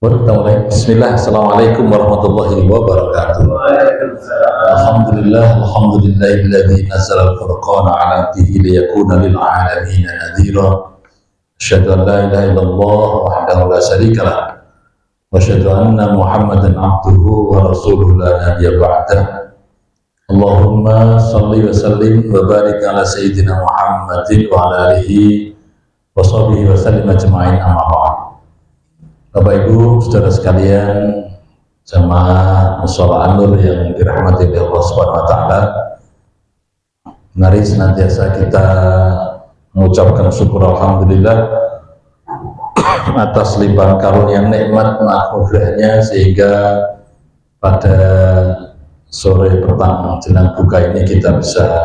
Bismillah, Assalamualaikum warahmatullahi wabarakatuh. Alhamdulillahilladzi nazzala al-furqana 'ala 'abdihi liyakuna lil 'alamin nadhira. Asyhadu an la ilaha illallah wahdahu la syarika lah wa asyhadu anna Muhammadan 'abduhu wa rasuluhu la nabiyya ba'dah. Allahumma shalli wa sallim wa barik ala sayyidina Muhammadin wa ala alihi wa sahbihi wa sallim ajma'in, amma ba'd. Bapak Ibu, saudara sekalian, jamaah Mushola An-Nur yang dirahmati oleh Allah Subhanahu wa taala. Mari senantiasa kita mengucapkan syukur alhamdulillah atas limpahan karunia nikmat anugerahnya, sehingga pada sore petang jelang buka ini kita bisa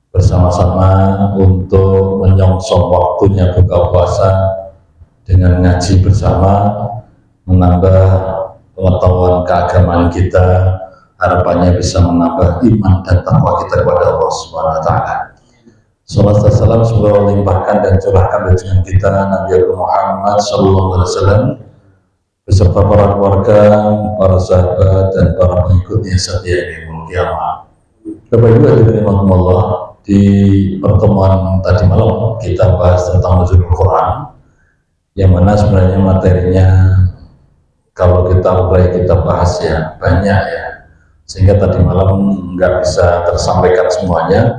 bersama-sama untuk menyongsong waktunya buka puasa dengan ngaji bersama, menambah pengetahuan keagamaan kita, harapannya bisa menambah iman dan takwa kita kepada Allah Subhanahu wa taala. Sallallahu alaihi wasallam semoga limpahkan dan curahkan dengan kita Nabi Muhammad sallallahu alaihi wasallam beserta para keluarga, para sahabat dan para pengikutnya setia di yaumil qiyamah. Bapak Ibu hadirin rahimakumullah, di pertemuan tadi malam kita bahas tentang nuzulul Quran, yang mana sebenarnya materinya kalau kita mulai kita bahas ya banyak ya, sehingga tadi malam nggak bisa tersampaikan semuanya.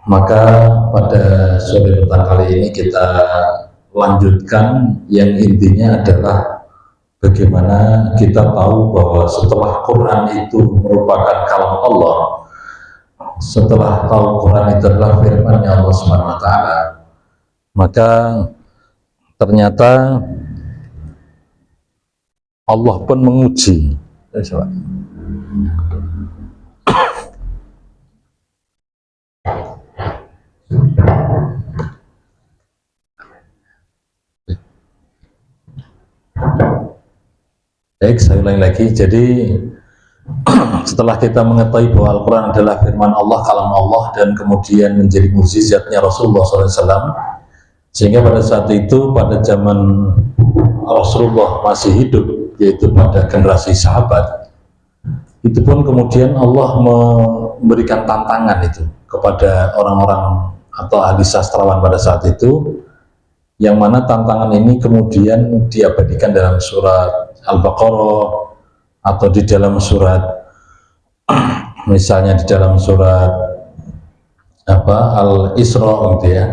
Maka pada sore petang kali ini kita lanjutkan, yang intinya adalah bagaimana kita tahu bahwa setelah Quran itu merupakan kalam Allah, setelah tahu Quran itu adalah firman-Nya Allah Subhanahu wa taala, maka ternyata Allah pun menguji. Baik, saya ulangi lagi. Jadi setelah kita mengetahui bahwa Al-Quran adalah firman Allah, kalam Allah, dan kemudian menjadi mukjizatnya Rasulullah SAW, sehingga pada saat itu, pada zaman Rasulullah masih hidup, yaitu pada generasi sahabat, itu pun kemudian Allah memberikan tantangan itu kepada orang-orang atau ahli sastrawan pada saat itu, yang mana tantangan ini kemudian diabadikan dalam surat Al-Baqarah atau di dalam surat misalnya di dalam surat Al-Isra gitu ya.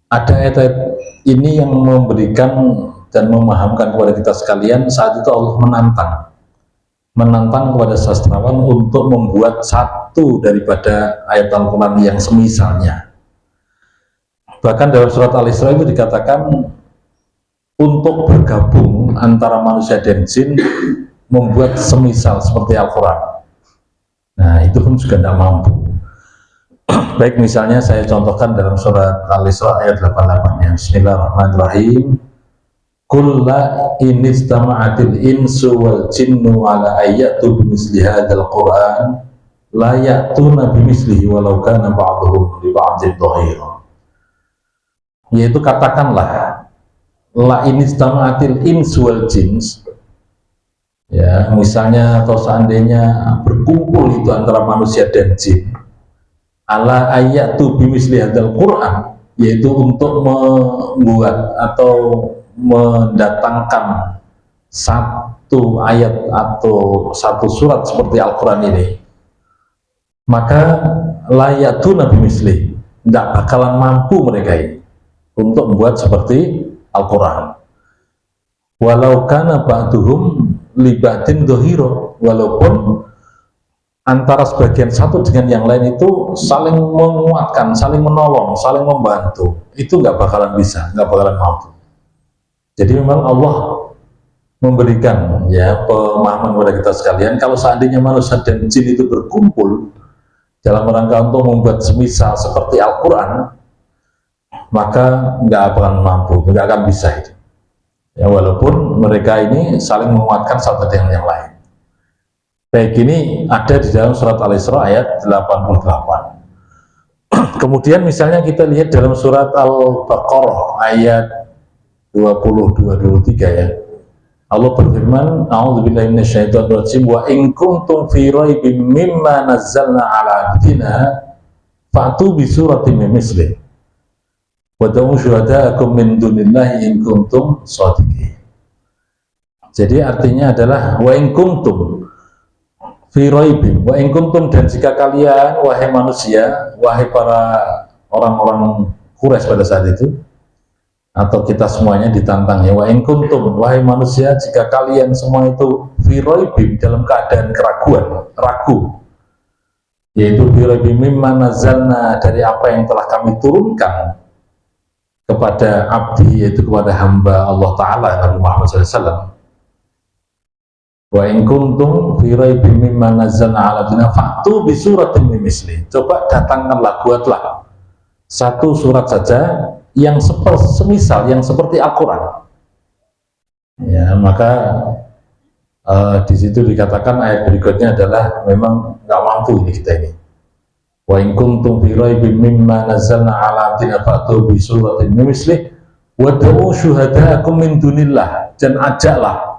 Ada ayat-ayat ini yang memberikan dan memahamkan kepada kita sekalian. Saat itu Allah menantang kepada sastrawan untuk membuat satu daripada ayat Al-Quran yang semisalnya. Bahkan dalam surat Al-Isra itu dikatakan untuk bergabung antara manusia dan jin membuat semisal seperti Al-Quran. Nah, itu pun juga tidak mampu. Baik, misalnya saya contohkan dalam surat Al-Isra ayat 88 yang Bismillahirrahmanirrahim. Qul la in istama'atil insu wal jinnu ala ayyatu bimisli hadzal Qur'an la ya'tuna bimislihi walau kana ba'dhum li ba'dhin dhahira. Yaitu katakanlah, la in istama'atil insu wal jins, ya, misalnya atau seandainya berkumpul itu antara manusia dan jin, ala ayatu bimisli hadzal Quran, yaitu untuk membuat atau mendatangkan satu ayat atau satu surat seperti Al-Quran ini, maka layatu nabi misli, tidak bakalan mampu mereka ini untuk membuat seperti Al-Quran. Walau kana ba'duhum li ba'din dhahira, walaupun antara sebagian satu dengan yang lain itu saling menguatkan, saling menolong, saling membantu, itu nggak bakalan bisa, nggak bakalan mampu. Jadi memang Allah memberikan ya pemahaman kepada kita sekalian, kalau seandainya manusia dan jin itu berkumpul dalam rangka untuk membuat semisal seperti Al-Quran, maka nggak akan mampu, nggak akan bisa itu. Ya, walaupun mereka ini saling menguatkan satu dengan yang lain. Baik, ini ada di dalam surat Al-Isra ayat 88. Kemudian misalnya kita lihat dalam surat Al-Baqarah ayat 22-23 ya. Allah berfirman, a'udzubillahi minasyaitonir rajim, wa in kuntum fi raibim mimma nazzalna ala abdina fa'tu bi suratin min mislih wa da'u syuhada'akum min dunillahi in kuntum shadiqin. Jadi artinya adalah wa in kuntum fi raibim, wa in kuntum, dan jika kalian wahai manusia, wahai para orang-orang Quraisy pada saat itu, atau kita semuanya ditantang ya, wa in kuntum, wahai manusia, jika kalian semua itu fi raibim, dalam keadaan keraguan, ragu, yaitu fi raibim mimma nazzalna, dari apa yang telah kami turunkan kepada abdi, yaitu kepada hamba Allah Ta'ala Nabi Muhammad SAW. Wa in kuntum fi raibim mimma nazzalna ala abdina fa'tu bi suratin min misli, coba datangkanlah, buatlah satu surat saja yang semisal, yang seperti Al-Quran. Ya, maka di situ dikatakan ayat berikutnya adalah memang nggak mampu ini kita ini. Wa in kuntum fi raibim mimma nazzalna ala abdina fa'tu bi suratin min mislih wa da'u syuhada'akum min dunillah, dan ajaklah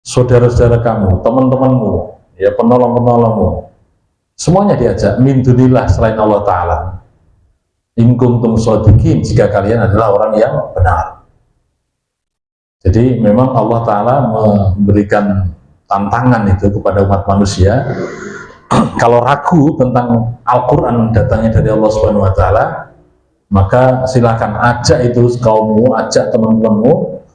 saudara-saudara kamu, teman-temanmu, ya, penolong-penolongmu, semuanya diajak min dunillah, selain Allah Ta'ala. In kuntum shadiqin, jika kalian adalah orang yang benar. Jadi memang Allah Ta'ala memberikan tantangan itu kepada umat manusia. Kalau ragu tentang Al-Quran datangnya dari Allah Subhanahu wa Ta'ala, maka silakan ajak itu kaummu, ajak teman-temanmu,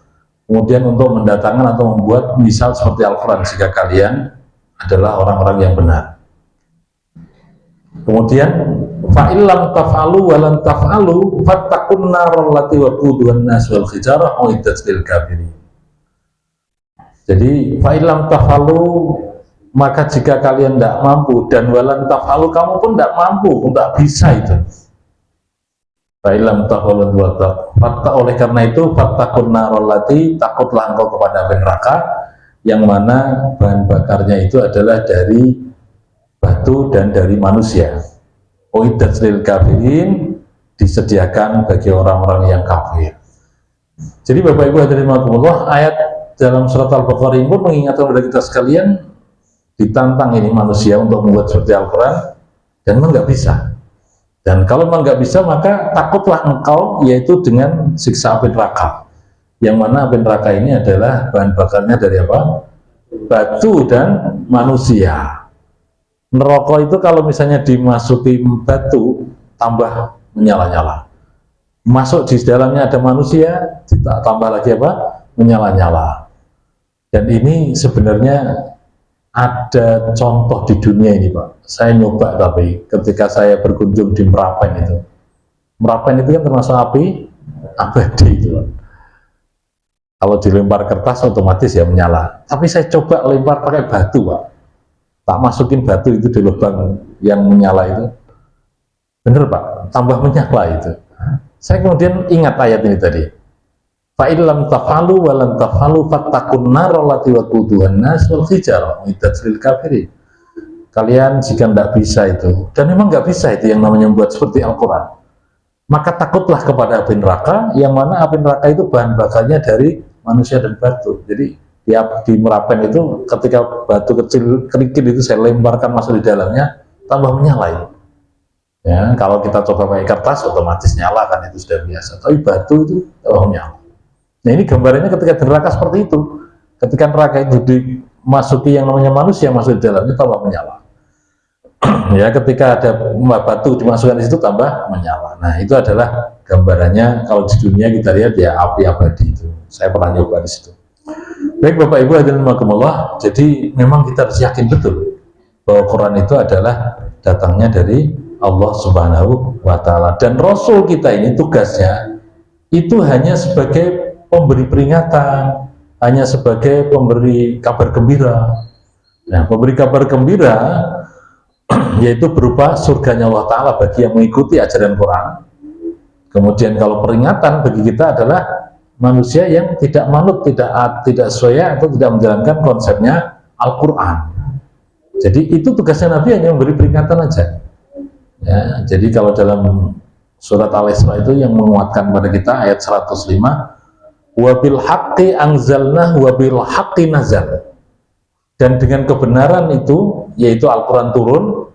kemudian untuk mendatangkan atau membuat misal seperti Al-Quran jika kalian adalah orang-orang yang benar. Kemudian fa'illam taf'alu walan taf'alu fattaqun naral lati waquduhan nas wal hijarah uiddat lil kafirin. Jadi fa'illam taf'alu, maka jika kalian tidak mampu, dan walan taf'alu, kamu pun tidak mampu, tidak bisa itu. Fa'illam taf'alu fatta, oleh karena itu fattaqun naral lati, takutlah engkau kepada api neraka yang mana bahan bakarnya itu adalah dari batu dan dari manusia. Uiddat lil kafirin, disediakan bagi orang-orang yang kafir. Jadi Bapak Ibu hadirin rahimakumullah, ayat dalam surat Al-Baqarah ini pun mengingatkan kepada kita sekalian, ditantang ini manusia untuk membuat seperti Al-Quran, dan memang nggak bisa. Dan kalau memang nggak bisa, maka takutlah engkau, yaitu dengan siksa api neraka, yang mana api neraka ini adalah bahan bakarnya dari apa? Batu dan manusia. Neraka itu kalau misalnya dimasuki batu, tambah menyala-nyala. Masuk di dalamnya ada manusia, tambah lagi apa? Menyala-nyala. Dan ini sebenarnya ada contoh di dunia ini, Pak. Saya nyoba, tapi ketika saya berkunjung di Merapen itu. Merapen itu kan termasuk api abadi itu, Pak. Kalau dilempar kertas otomatis ya menyala. Tapi saya coba lempar pakai batu, Pak. Tak masukin batu itu di lubang yang menyala itu, bener Pak, tambah menyala itu. Saya kemudian ingat ayat ini tadi, fa'illam taf'alu walan taf'alu fattaqun naral lati waquduhan nas wal hijarah uiddat lil kafirin. Kalian jika tidak bisa itu, dan memang nggak bisa itu yang namanya membuat seperti Al-Quran, maka takutlah kepada api neraka, yang mana api neraka itu bahan bakarnya dari manusia dan batu. Jadi di Merapen itu ketika batu kecil kerikil itu saya lemparkan masuk di dalamnya, tambah menyala itu. Ya, kalau kita coba pakai kertas otomatis nyala kan, itu sudah biasa. Tapi batu itu tambah menyala. Nah ini gambarannya ketika di neraka seperti itu. Ketika neraka itu dimasuki yang namanya manusia masuk di dalamnya, tambah menyala. Ya, ketika ada batu dimasukkan di situ tambah menyala. Nah itu adalah gambarannya. Kalau di dunia kita lihat ya api abadi itu. Saya pernah nyoba di situ. Baik Bapak Ibu hadirin rahimakumullah, jadi memang kita harus yakin betul bahwa Quran itu adalah datangnya dari Allah Subhanahu wa Ta'ala, dan Rasul kita ini tugasnya itu hanya sebagai pemberi peringatan, hanya sebagai pemberi kabar gembira. Nah, pemberi kabar gembira yaitu berupa surganya Allah Ta'ala bagi yang mengikuti ajaran Quran. Kemudian kalau peringatan bagi kita adalah manusia yang tidak manut, tidak sesuai atau tidak menjalankan konsepnya Al-Quran. Jadi itu tugasnya Nabi, hanya memberi peringatan aja. Ya, jadi kalau dalam surat Al-Isra itu yang menguatkan pada kita ayat 105, wabil haqqi anzalna wabil haqqi nazal, dan dengan kebenaran itu yaitu Al-Quran turun,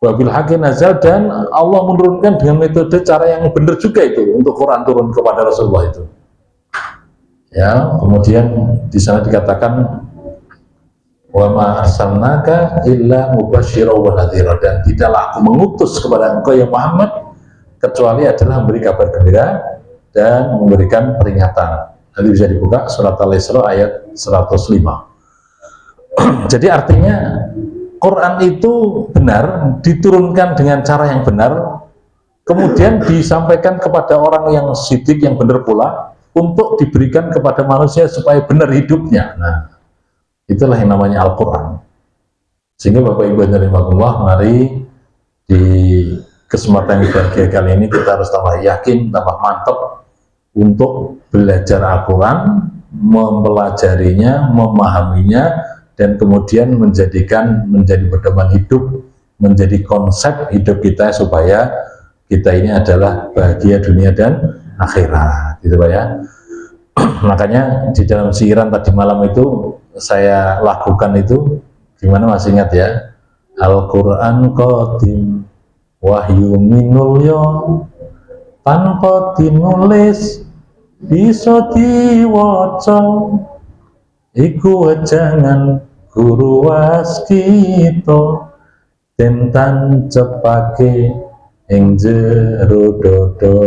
wabil haqqi nazal, dan Allah menurunkan dengan metode cara yang benar juga itu untuk Quran turun kepada Rasulullah itu. Ya, kemudian di sana dikatakan wa ma arsalnaka illa mubasysyiran wa nadhira, dan tidaklah aku mengutus kepada engkau ya Muhammad kecuali adalah memberi kabar gembira dan memberikan peringatan. Nanti bisa dibuka surat Al-Isra ayat 105. Jadi artinya Quran itu benar, diturunkan dengan cara yang benar, kemudian disampaikan kepada orang yang sidik, yang benar pula, untuk diberikan kepada manusia supaya benar hidupnya. Nah, itulah yang namanya Al-Quran. Sehingga Bapak Ibu yang rahimakumullah, mari di kesempatan yang berbahagia kali ini kita harus tambah yakin, tambah mantap untuk belajar Al-Quran, mempelajarinya, memahaminya, dan kemudian menjadi pedoman hidup, menjadi konsep hidup kita supaya kita ini adalah bahagia dunia dan akhirat, gitu Pak ya. Makanya di dalam siiran tadi malam itu saya lakukan itu, gimana masih ingat ya? Al-Quran qadim wahyu minulyo tanpa dinulis bisa diwaca iku jangan guru waskito tentan cepake ing jero dodo,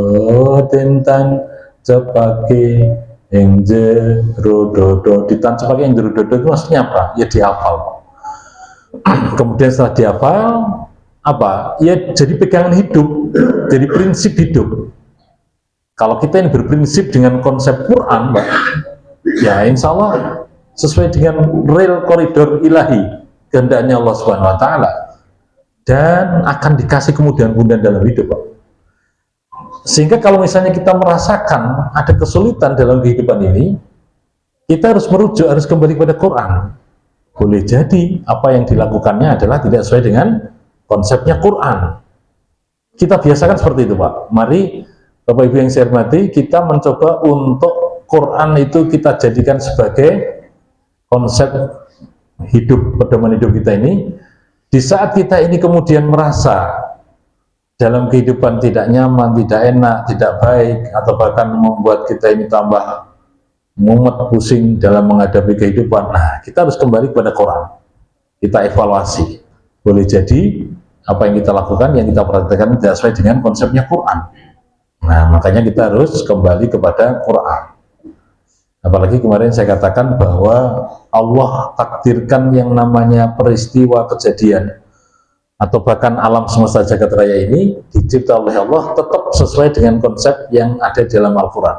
tentan cepake ing jero dodo. Ditancepake ing jero dodo itu maksudnya apa? Ya dihafal. Kemudian setelah dihafal apa? Ya jadi pegangan hidup, jadi prinsip hidup. Kalau kita ini berprinsip dengan konsep Quran, Mbak, ya insya Allah sesuai dengan rel koridor ilahi kehendaknya Allah Subhanahu Wa Taala, dan akan dikasih kemudahan-kemudahan dalam hidup, Pak. Sehingga kalau misalnya kita merasakan ada kesulitan dalam kehidupan ini, kita harus merujuk, harus kembali pada Quran. Boleh jadi apa yang dilakukannya adalah tidak sesuai dengan konsepnya Quran. Kita biasakan seperti itu, Pak. Mari Bapak Ibu yang saya hormati, kita mencoba untuk Quran itu kita jadikan sebagai konsep hidup, pedoman hidup kita ini. Di saat kita ini kemudian merasa dalam kehidupan tidak nyaman, tidak enak, tidak baik, atau bahkan membuat kita ini tambah mumet, pusing dalam menghadapi kehidupan, nah kita harus kembali kepada Quran. Kita evaluasi. Boleh jadi apa yang kita lakukan, yang kita praktekkan tidak sesuai dengan konsepnya Quran. Nah, makanya kita harus kembali kepada Quran. Apalagi kemarin saya katakan bahwa Allah takdirkan yang namanya peristiwa kejadian atau bahkan alam semesta jagat raya ini dicipta oleh Allah tetap sesuai dengan konsep yang ada di dalam Al-Quran.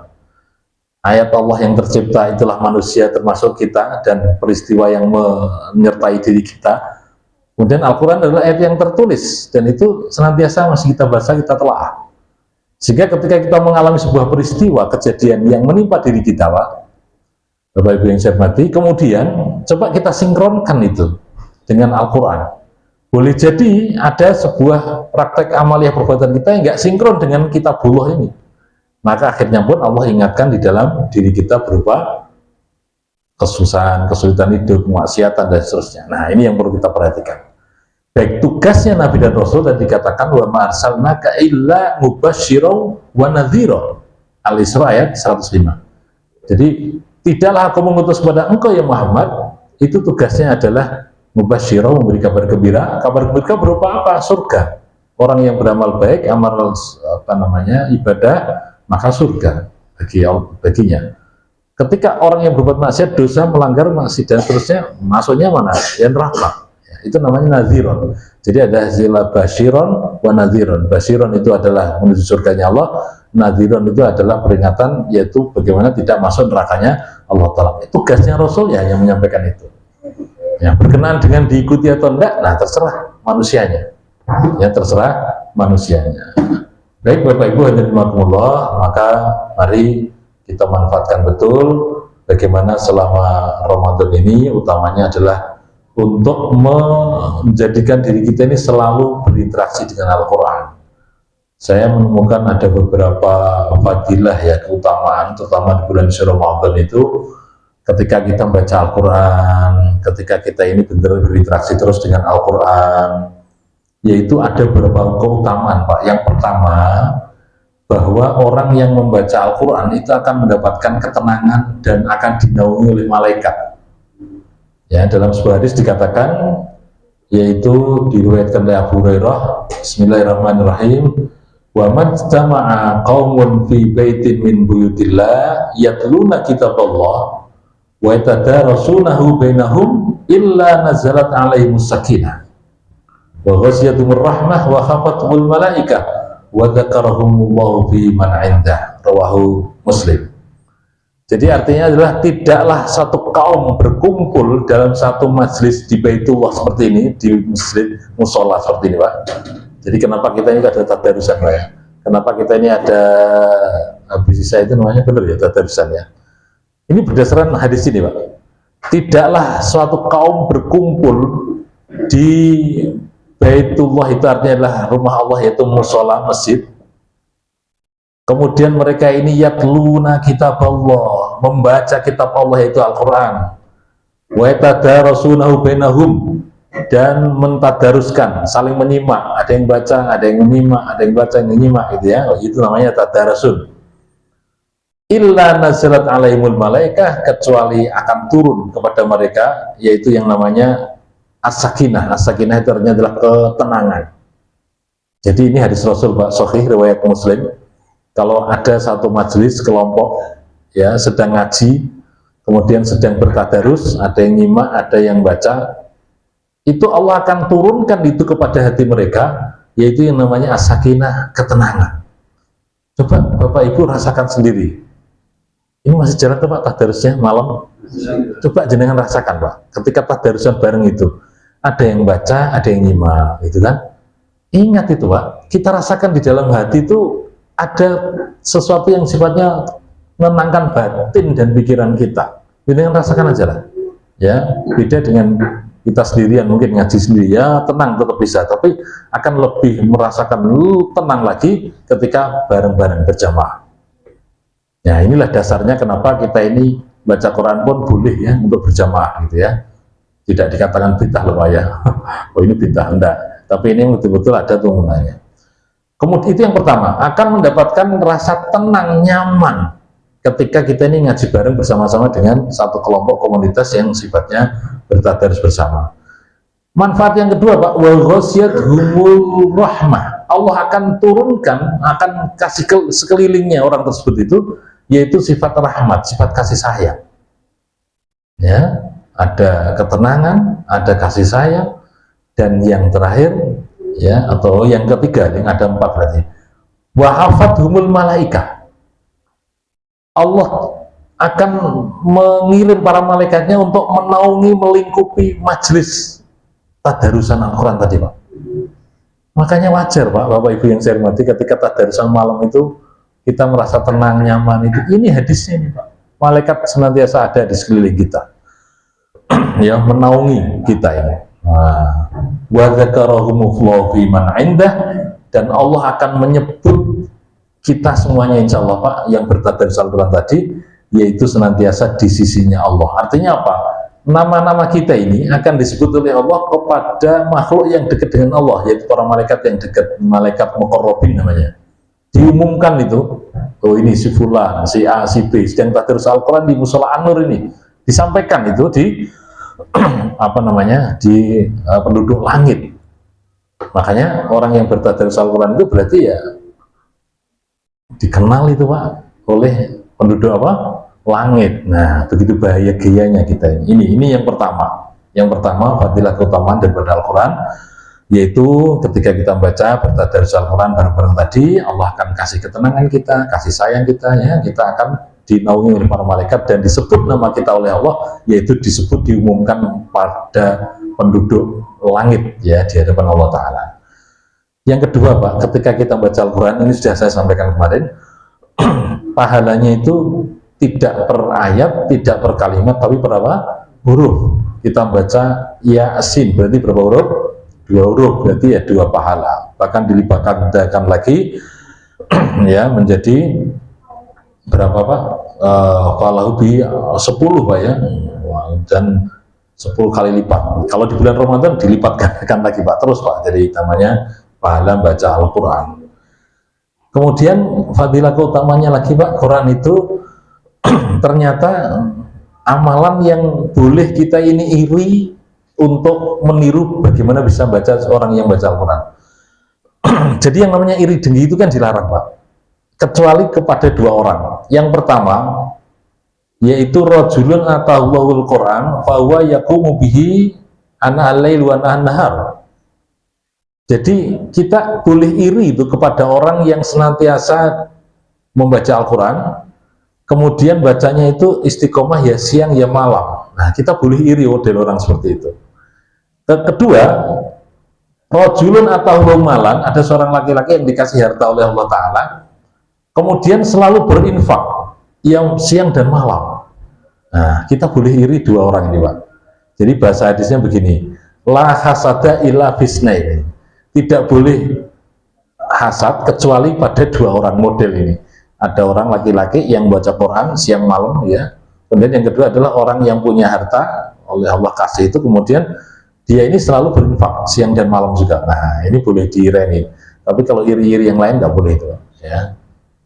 Ayat Allah yang tercipta itulah manusia termasuk kita dan peristiwa yang menyertai diri kita. Kemudian Al-Quran adalah ayat yang tertulis dan itu senantiasa masih kita baca, kita telaah. Sehingga ketika kita mengalami sebuah peristiwa kejadian yang menimpa diri kita, Pak, Bapak Ibu yang saya hormati, kemudian coba kita sinkronkan itu dengan Al-Quran. Boleh jadi ada sebuah praktek amaliyah perbuatan kita yang nggak sinkron dengan kitabullah ini. Maka akhirnya pun Allah ingatkan di dalam diri kita berupa kesusahan, kesulitan hidup, kemaksiatan, dan seterusnya. Nah, ini yang perlu kita perhatikan. Baik tugasnya Nabi dan Rasul tadi dikatakan wa ma arsalnaka illa mubasysyiran wa nadhira. Al-Isra ayat 105. Jadi tidaklah aku mengutus kepada engkau ya Muhammad, itu tugasnya adalah mubasysyiran, memberi kabar gembira. Kabar gembira berupa apa? Surga. Orang yang beramal baik, amal ibadah, maka surga baginya. Ketika orang yang berbuat maksiat, dosa, melanggar maksiat dan seterusnya, masuknya mana? Ya neraka. Itu namanya nadhiron. Jadi ada zila basyiron wa nadhiron. Basyiron itu adalah menuju surganya Allah, nadhiron itu adalah peringatan, yaitu bagaimana tidak masuk nerakanya Allah Ta'ala. Tugasnya Rasul ya yang menyampaikan itu. Yang berkenaan dengan diikuti atau enggak, nah terserah manusianya. Ya terserah manusianya. Baik Bapak Ibu hadirin rahimakumullah, maka mari kita manfaatkan betul bagaimana selama Ramadan ini utamanya adalah untuk menjadikan diri kita ini selalu berinteraksi dengan Al-Quran, saya menemukan ada beberapa fadilah ya, keutamaan, terutama di bulan suci Ramadan itu, ketika kita baca Al-Quran, ketika kita ini benar berinteraksi terus dengan Al-Quran, yaitu ada beberapa keutamaan Pak. Yang pertama, bahwa orang yang membaca Al-Quran itu akan mendapatkan ketenangan dan akan dinaungi oleh malaikat. Ya, dalam sebuah hadis dikatakan, yaitu diriwayatkan oleh Abu Hurairah, Bismillahirrahmanirrahim, wa majtama'a qaumun fi baitin min buyutillah yatluna kitaballah wa yatadarasunahu bainahum illa nazalat alaihimus sakinah wa ghasyiyatumur rahmah wa khafatumul malaikah wa dzakarahumullahu fi man 'indah, rawahu Muslim. Jadi artinya adalah tidaklah satu kaum berkumpul dalam satu majlis di Baitullah seperti ini, di masjid musola seperti ini Pak. Jadi kenapa kita ini ada tadarusan Pak ya? Kenapa kita ini ada habis sisa itu namanya benar ya tadarusan ya? Ini berdasarkan hadis ini Pak. Tidaklah suatu kaum berkumpul di Baitullah, itu artinya adalah rumah Allah, yaitu musola masjid. Kemudian mereka ini yatluna kitab Allah, membaca kitab Allah yaitu Al-Quran, wa yatadarasunahu bainahum, dan mentadaruskan, saling menyimak, ada yang baca, ada yang menyimak, ada yang baca, yang menyimak gitu ya, itu namanya tadarasun. Illa nazalat alaihimul malaikah, kecuali akan turun kepada mereka, yaitu yang namanya as-sakinah. As-sakinah itu artinya adalah ketenangan. Jadi ini hadis Rasul Pak, sahih riwayat Muslim. Kalau ada satu majelis kelompok ya sedang ngaji, kemudian sedang bertadarus, ada yang nyimak, ada yang baca, itu Allah akan turunkan itu kepada hati mereka, yaitu yang namanya as-sakinah, ketenangan. Coba Bapak Ibu rasakan sendiri. Ini masih jalan tuh Pak tadarusnya malam. Coba jenengan rasakan Pak, ketika tadarusan bareng itu, ada yang baca, ada yang nyimak, gitu kan? Ingat itu Pak, kita rasakan di dalam hati itu ada sesuatu yang sifatnya menenangkan batin dan pikiran kita. Ini yang rasakan aja lah. Ya, beda dengan kita sendirian, mungkin ngaji sendiri ya tenang tetap bisa, tapi akan lebih merasakan tenang lagi ketika bareng-bareng berjamaah. Ya, inilah dasarnya kenapa kita ini baca Quran pun boleh ya untuk berjamaah gitu ya. Tidak dikatakan bid'ah loh ya. Oh ini bid'ah enggak, tapi ini betul-betul ada turunannya. Kemudian itu yang pertama, akan mendapatkan rasa tenang, nyaman ketika kita ini ngaji bareng bersama-sama dengan satu kelompok komunitas yang sifatnya bertadarus bersama. Manfaat yang kedua Pak, wa ghasyiyatuhumur rahmah. Allah akan turunkan, akan kasih ke sekelilingnya orang tersebut itu, yaitu sifat rahmat, sifat kasih sayang. Ya, ada ketenangan, ada kasih sayang, dan yang terakhir ya, atau yang ketiga, yang ada 4 berarti, wa hafathumul malaikah. Allah akan mengirim para malaikatnya untuk menaungi, melingkupi majelis tadarusan Al-Quran tadi Pak. Makanya wajar Pak, Bapak Ibu yang saya hormati, ketika tadarusan malam itu kita merasa tenang, nyaman, itu ini hadisnya ini Pak. Malaikat senantiasa ada di sekeliling kita ya, menaungi kita ini. Wa dzakarahumullahu fi man 'indah, dan Allah akan menyebut kita semuanya insya Allah Pak yang bertadarus Al-Quran tadi, yaitu senantiasa di sisinya Allah. Artinya apa? Nama-nama kita ini akan disebut oleh Allah kepada makhluk yang dekat dengan Allah, yaitu para malaikat yang dekat, malaikat muqarrabin namanya. Diumumkan itu, oh ini si fulan, si A, si B sedang tadarus Al-Quran di musola An-Nur ini, disampaikan itu di apa namanya, di penduduk langit. Makanya orang yang bertadarus Al-Quran itu berarti ya dikenal itu Pak oleh penduduk apa? Langit. Nah, begitu bahagianya kita ini. Ini yang pertama. Yang pertama, fadilah keutamaan daripada Al-Quran, yaitu ketika kita baca bertadarus Al-Quran bareng-bareng tadi, Allah akan kasih ketenangan kita, kasih sayang kita ya, kita akan dinaungi oleh para malaikat dan disebut nama kita oleh Allah, yaitu disebut, diumumkan pada penduduk langit ya di hadapan Allah Ta'ala. Yang kedua Pak, ketika kita baca Al-Quran, ini sudah saya sampaikan kemarin, pahalanya itu tidak per ayat, tidak per kalimat, tapi per apa? Huruf. Kita baca Yasin, berarti berapa huruf? 2 huruf, berarti ya 2 pahala. Bahkan dilibatkan lagi ya, menjadi berapa Pak? Falahu bi 10 Pak ya. Dan 10 kali lipat. Kalau di bulan Ramadan dilipatkan lagi Pak, terus Pak. Jadi namanya pahala baca Al-Quran. Kemudian fadilah utamanya lagi Pak, Quran itu ternyata amalan yang boleh kita ini iri untuk meniru bagaimana bisa baca seorang yang baca Al-Quran. Jadi yang namanya iri dengki itu kan dilarang Pak, kecuali kepada dua orang. Yang pertama yaitu rajulun atahul Quran fahuwa yaqumu bihi ana al-lail wa nahar. Jadi kita boleh iri itu kepada orang yang senantiasa membaca Al-Quran, kemudian bacanya itu istiqomah ya siang ya malam. Nah, kita boleh iri model orang seperti itu. Kedua, rajulun atahul malan, ada seorang laki-laki yang dikasih harta oleh Allah Ta'ala, kemudian selalu berinfak yang siang dan malam. Nah, kita boleh iri dua orang ini Pak. Jadi bahasa hadisnya begini, la hasada illa fisnaini. Tidak boleh hasad kecuali pada dua orang model ini. Ada orang laki-laki yang baca Quran siang malam ya. Kemudian yang kedua adalah orang yang punya harta oleh Allah kasih itu, kemudian dia ini selalu berinfak siang dan malam juga. Nah, ini boleh diireni. Tapi kalau iri-iri yang lain nggak boleh itu ya.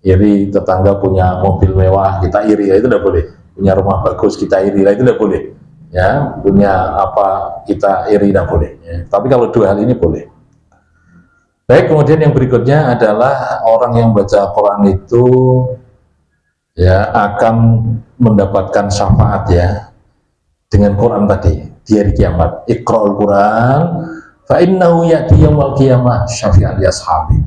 Iri tetangga punya mobil mewah kita iri, ya itu tidak boleh. Punya rumah bagus kita iri, itu tidak boleh ya. Punya apa kita iri, tidak boleh ya. Tapi kalau dua hal ini boleh. Baik, kemudian yang berikutnya adalah orang yang baca Quran itu ya akan mendapatkan syafaat ya dengan Quran tadi di hari kiamat. Iqra'ul Quran fa innahu ya'ti yaumil qiyamah syafi'an li ashabi.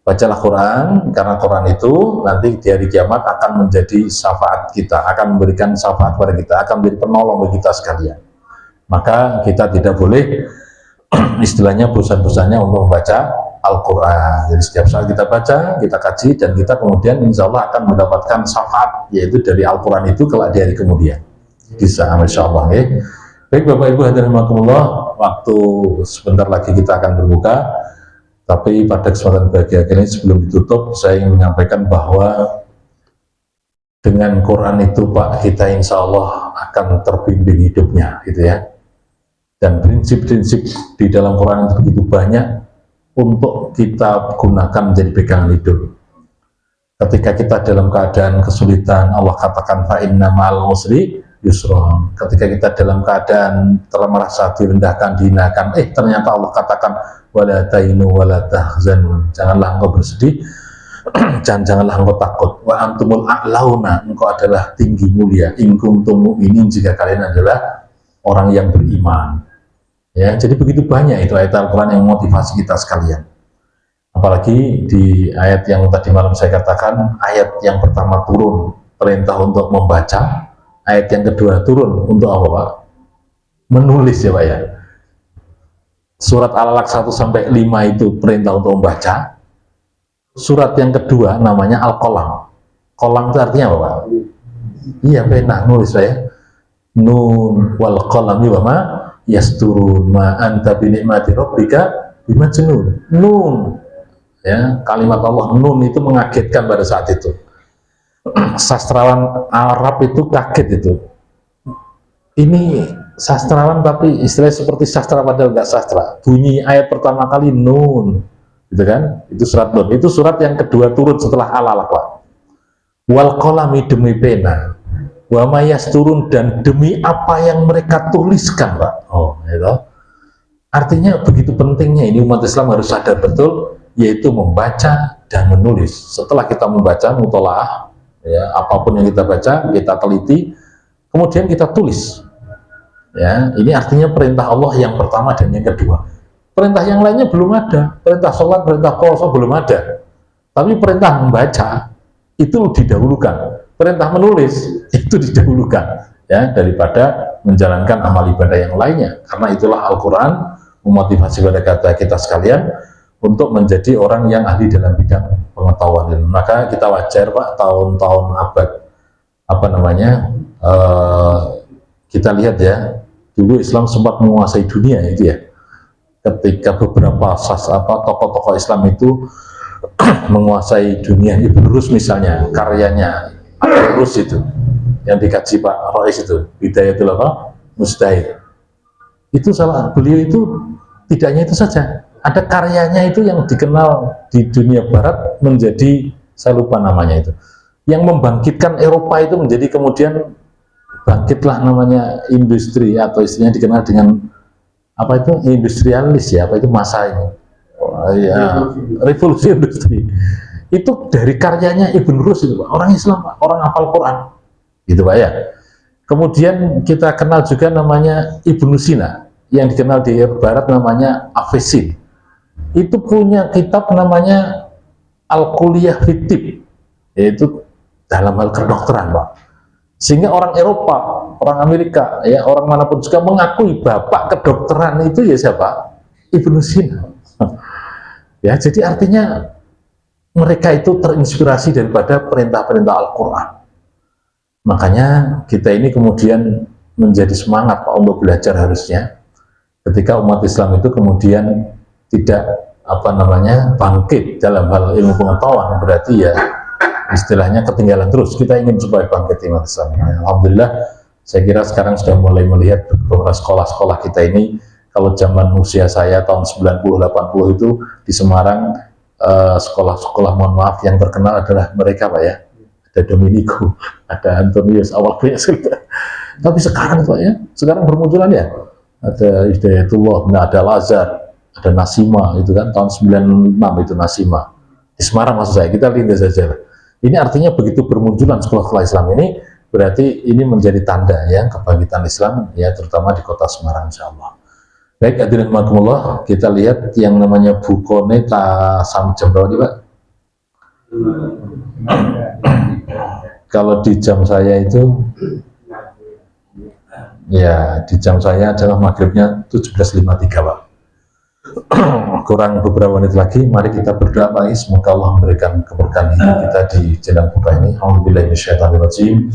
Bacalah Quran, karena Quran itu nanti di hari kiamat akan menjadi syafaat kita, akan memberikan syafaat kepada kita, akan menjadi penolong bagi kita sekalian. Maka kita tidak boleh istilahnya bosan-bosannya untuk membaca Al-Quran. Jadi setiap saat kita baca, kita kaji, dan kita kemudian insya Allah akan mendapatkan syafaat, yaitu dari Al-Quran itu kelak di hari kemudian. Bisa, insya Allah ya. Baik Bapak Ibu hadirin rahimakumullah, waktu sebentar lagi kita akan berbuka. Tapi pada kesempatan bahagia kali ini sebelum ditutup, saya ingin menyampaikan bahwa dengan Quran itu Pak, kita insya Allah akan terbimbing hidupnya gitu ya. Dan prinsip-prinsip di dalam Quran itu begitu banyak untuk kita gunakan menjadi pegangan hidup. Ketika kita dalam keadaan kesulitan, Allah katakan fa inna ma'al usri yusra. Ketika kita dalam keadaan merasa direndahkan, dihinakan, ternyata Allah katakan wala tainu wala tahzanu. Janganlah engkau bersedih, janganlah engkau takut. Wa antumul a'launa, engkau adalah tinggi mulia. In kuntum mu'minin, jika kalian adalah orang yang beriman. Ya, jadi begitu banyak itu ayat Al-Quran yang motivasi kita sekalian. Apalagi di ayat yang tadi malam saya katakan, ayat yang pertama turun perintah untuk membaca, ayat yang kedua turun untuk apa Pak? Menulis ya Pak ya. Surat Al-Alaq 1-5 itu perintah untuk membaca. Surat yang kedua namanya Al-Qalam. Qalam itu artinya apa Pak? Iya, pena, nulis saya. Nun wal qalami wa ma yasturun ma anta bi ni'mati rabbika bimajnun. Nun ya, kalimat Allah nun itu mengagetkan pada saat itu. Sastrawan Arab itu kaget itu. Ini sastrawan tapi istilahnya seperti sastra padahal nggak sastra. Bunyi ayat pertama kali nun, gitu kan? Itu surat Nun. Itu surat yang kedua turun setelah Al-Alaq. Wal qalami, demi pena. Wa mayas turun, dan demi apa yang mereka tuliskan Pak. Oh itu artinya begitu pentingnya ini umat Islam harus sadar betul, yaitu membaca dan menulis. Setelah kita membaca mutolaah ya, apapun yang kita baca kita teliti, kemudian kita tulis ya. Ini artinya perintah Allah yang pertama dan yang kedua. Perintah yang lainnya belum ada, perintah sholat, perintah puasa belum ada, tapi perintah membaca itu didahulukan. Perintah menulis itu didahulukan ya daripada menjalankan amal ibadah yang lainnya, karena itulah Al-Quran memotivasi pada kita sekalian untuk menjadi orang yang ahli dalam bidang pengetahuan. Maka kita wajar Pak, tahun-tahun abad kita lihat ya, dulu Islam sempat menguasai dunia itu ya, ketika beberapa tokoh-tokoh Islam itu menguasai dunia. Ibn Rus misalnya, karyanya Rus itu yang dikaji Pak Rois itu, Bidayatul apa? Mustahid. Itu salah beliau itu, tidak hanya itu saja, ada karyanya itu yang dikenal di dunia barat menjadi, saya lupa namanya itu, yang membangkitkan Eropa itu menjadi, kemudian bangkitlah namanya industri, atau istilahnya dikenal dengan apa itu, industrialis ya, apa itu masa ini, ya, revolusi industri. Itu dari karyanya Ibn Rus itu Pak, orang Islam Pak, orang hafal Quran gitu Pak ya. Kemudian kita kenal juga namanya Ibnu Sina, yang dikenal di barat namanya Avicenna. Itu punya kitab namanya Al-Kulliyah Fitib, yaitu dalam hal kedokteran Pak. Sehingga orang Eropa, orang Amerika, ya orang manapun juga mengakui bapak kedokteran itu ya siapa? Ibnu Sina. Ya, jadi artinya mereka itu terinspirasi daripada perintah-perintah Al-Quran. Makanya kita ini kemudian menjadi semangat Pak untuk belajar harusnya. Ketika umat Islam itu kemudian tidak bangkit dalam hal ilmu pengetahuan, berarti ya istilahnya ketinggalan terus. Kita ingin supaya bangkit umat Islam. Alhamdulillah, saya kira sekarang sudah mulai melihat beberapa sekolah-sekolah kita ini. Kalau zaman usia saya tahun 90-80 itu di Semarang, sekolah-sekolah mohon maaf yang terkenal adalah mereka Pak ya. Ada Dominico, ada Antonius, awal banyak sekali. Tapi sekarang Pak ya, sekarang bermunculan ya. Ada Hidayatullah, ada Al-Azhar, ada Nasima itu kan tahun 96 itu Nasima. Di Semarang maksud saya, kita lihat saja. Ini artinya begitu bermunculan sekolah-sekolah Islam ini, berarti ini menjadi tanda ya kebangkitan Islam ya, terutama di kota Semarang insyaallah. Baik, hadirin rahimakumullah, kita lihat yang namanya Bukone jam berapa nih Pak? Kalau di jam saya itu ya, di jam saya adalah maghribnya 17.53 Pak. Kurang beberapa menit lagi, mari kita berdoa Pak, semoga Allah memberikan keberkahan hidup kita di jalan buka ini. A'udzubillahiminasyaitonirrajim.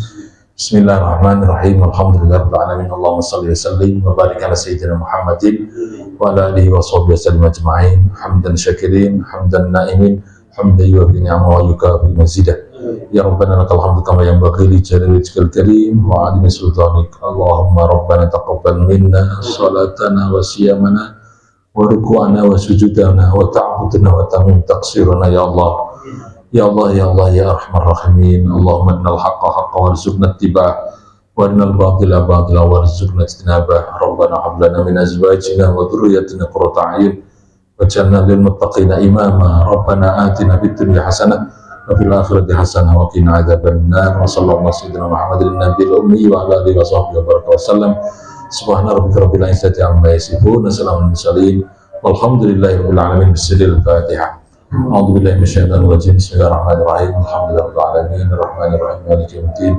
Bismillahirrahmanirrahim. Alhamdulillahirabbil alamin. Allahumma shalli wa sallim wa barik ala sayyidina Muhammadin wa ala alihi wa sahbihi wasallam ajma'in. Hamdan syakirin, hamdan na'imin, hamdan yuwafi ni'amahu wa yukafi mazidah. Ya Rabbana lakal hamdu kama yanbaghi li jalali wajhikal karim wa 'azimi sultanik. Allahumma Rabbana taqabbal minna salatana wa siyamana wa ruku'ana wa sujudana wa ta'budana wa tamim taqsirana ya Allah. Ya Allah, ya Allah, ya Arhamar Rahimin. Allahumma innal haqqa haqqa warzuqna ittiba'ah wa innal batila batila warzuqna ijtinabah. Rabbana hab lana min azwajina wa dhurriyyatina qurrata a'yun waj'alna lil muttaqina imama. Rabbana atina fid dunya hasanah wa fil akhirati hasanah wa qina adzabannar. Wa sallallahu sayyidina Muhammadin nabiyil ummi wa ala alihi wa sahbihi wa baraka wasallam. Subhana rabbika rabbil izzati amma yasifun, assalamu mursalin, walhamdulillahi rabbil alamin. Bismillahil Fatihah. A'udzu billahi minasyaitonir rajim. Bismillahirrahmanirrahim. Alhamdulillahirabbil alamin, arrahmanir rahim, maliki yaumiddin.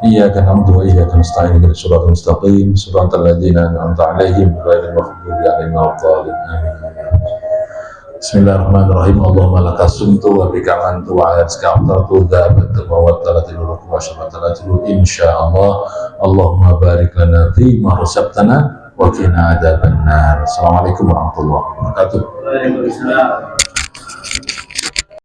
Iyyaka na'budu wa iyyaka nasta'in. Ihdinas siratal mustaqim, siratal ladzina an'amta 'alaihim ghairil maghdubi 'alaihim waladdallin. Bismillahirrahmanirrahim. Allahumma laka sumtu wa bika amantu wa 'alaika aftartu dzabatu wa wattalatil wa syafa'atul insyaallah. Allahumma barik lana fi ma razaqtana wa qina adzabannar. Assalamualaikum warahmatullahi wabarakatuh.